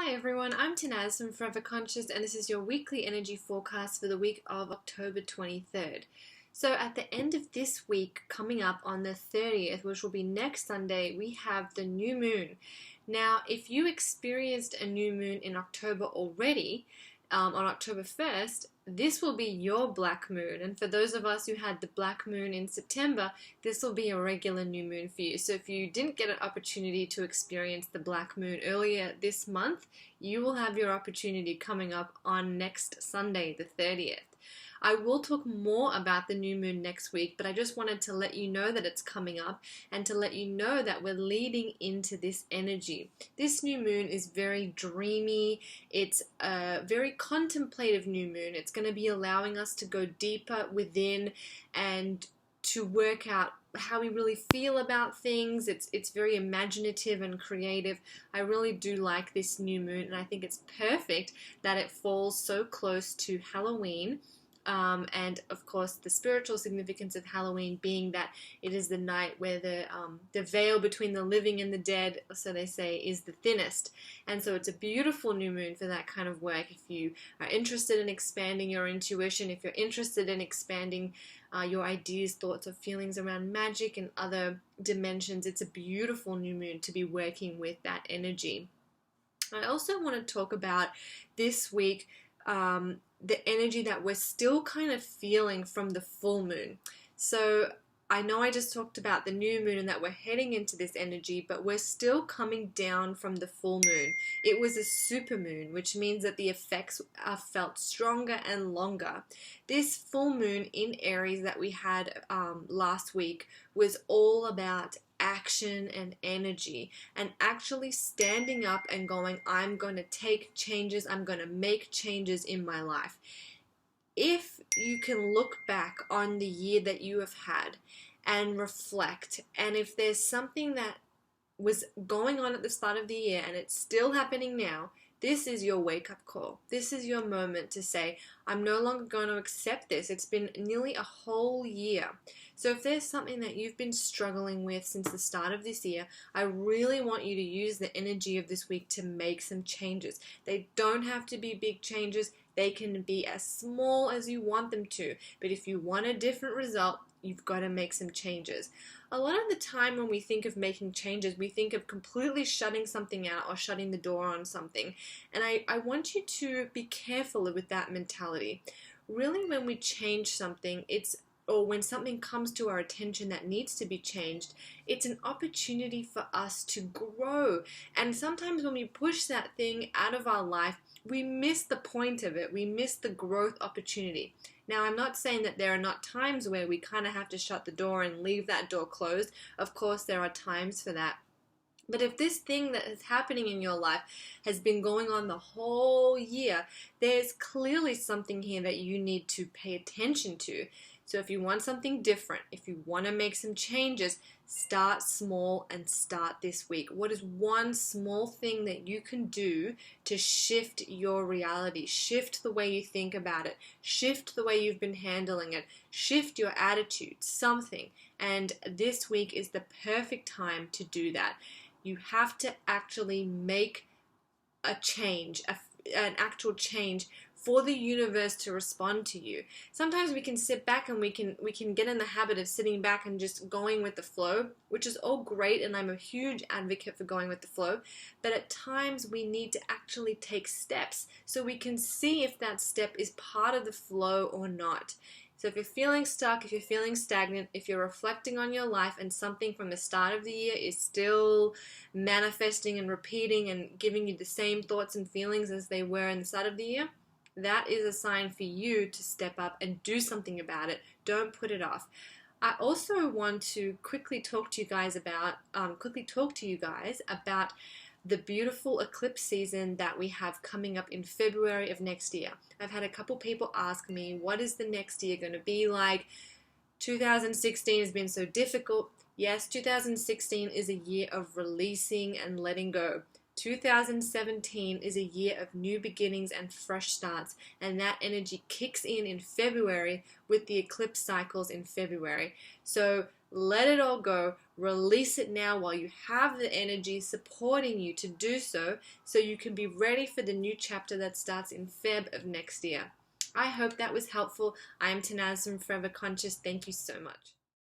Hi everyone, I'm Tanaz from Forever Conscious, and this is your weekly energy forecast for the week of October 23rd. So at the end of this week, coming up on the 30th, which will be next Sunday, we have the new moon. Now, if you experienced a new moon in October already, on October 1st, this will be your black moon. And for those of us who had the black moon in September, this will be a regular new moon for you. So if you didn't get an opportunity to experience the black moon earlier this month, you will have your opportunity coming up on next Sunday, the 30th. I will talk more about the new moon next week, but I just wanted to let you know that it's coming up and to let you know that we're leading into this energy. This new moon is very dreamy. It's a very contemplative new moon. It's going to be allowing us to go deeper within and to work out how we really feel about things. It's very imaginative and creative. I really do like this new moon, and I think it's perfect that it falls so close to Halloween. And of course, the spiritual significance of Halloween being that it is the night where the veil between the living and the dead, so they say, is the thinnest. And so it's a beautiful new moon for that kind of work. If you are interested in expanding your intuition, if you're interested in expanding your ideas, thoughts, or feelings around magic and other dimensions, it's a beautiful new moon to be working with that energy. I also want to talk about this week the energy that we're still kind of feeling from the full moon. So I know I just talked about the new moon and that we're heading into this energy, but we're still coming down from the full moon. It was a super moon, which means that the effects are felt stronger and longer. This full moon in Aries that we had last week was all about action and energy and actually standing up and going, I'm going to take changes, I'm going to make changes in my life. If you can look back on the year that you have had and reflect, and if there's something that was going on at the start of the year and it's still happening now, this is your wake-up call. This is your moment to say, I'm no longer going to accept this. It's been nearly a whole year. So if there's something that you've been struggling with since the start of this year, I really want you to use the energy of this week to make some changes. They don't have to be big changes. They can be as small as you want them to. But if you want a different result, you've got to make some changes. A lot of the time when we think of making changes, we think of completely shutting something out or shutting the door on something. And I want you to be careful with that mentality. Really, when we change something, or when something comes to our attention that needs to be changed, it's an opportunity for us to grow. And sometimes when we push that thing out of our life, we miss the point of it. We miss the growth opportunity. Now, I'm not saying that there are not times where we kind of have to shut the door and leave that door closed. Of course, there are times for that. But if this thing that is happening in your life has been going on the whole year, there's clearly something here that you need to pay attention to. So if you want something different, if you want to make some changes, start small and start this week. What is one small thing that you can do to shift your reality, shift the way you think about it, shift the way you've been handling it, shift your attitude, something. And this week is the perfect time to do that. You have to actually make a change, an actual change for the universe to respond to you. Sometimes we can sit back and we can get in the habit of sitting back and just going with the flow, which is all great, and I'm a huge advocate for going with the flow, but at times we need to actually take steps so we can see if that step is part of the flow or not. So if you're feeling stuck, if you're feeling stagnant, if you're reflecting on your life and something from the start of the year is still manifesting and repeating and giving you the same thoughts and feelings as they were in the start of the year, that is a sign for you to step up and do something about it. Don't put it off. I also want to quickly talk to you guys about the beautiful eclipse season that we have coming up in February of next year. I've had a couple people ask me, what is the next year going to be like? 2016 has been so difficult. Yes, 2016 is a year of releasing and letting go. 2017 is a year of new beginnings and fresh starts, and that energy kicks in February with the eclipse cycles in February. So let it all go, release it now while you have the energy supporting you to do so, so you can be ready for the new chapter that starts in Feb of next year. I hope that was helpful. I am Tanaz from Forever Conscious. Thank you so much.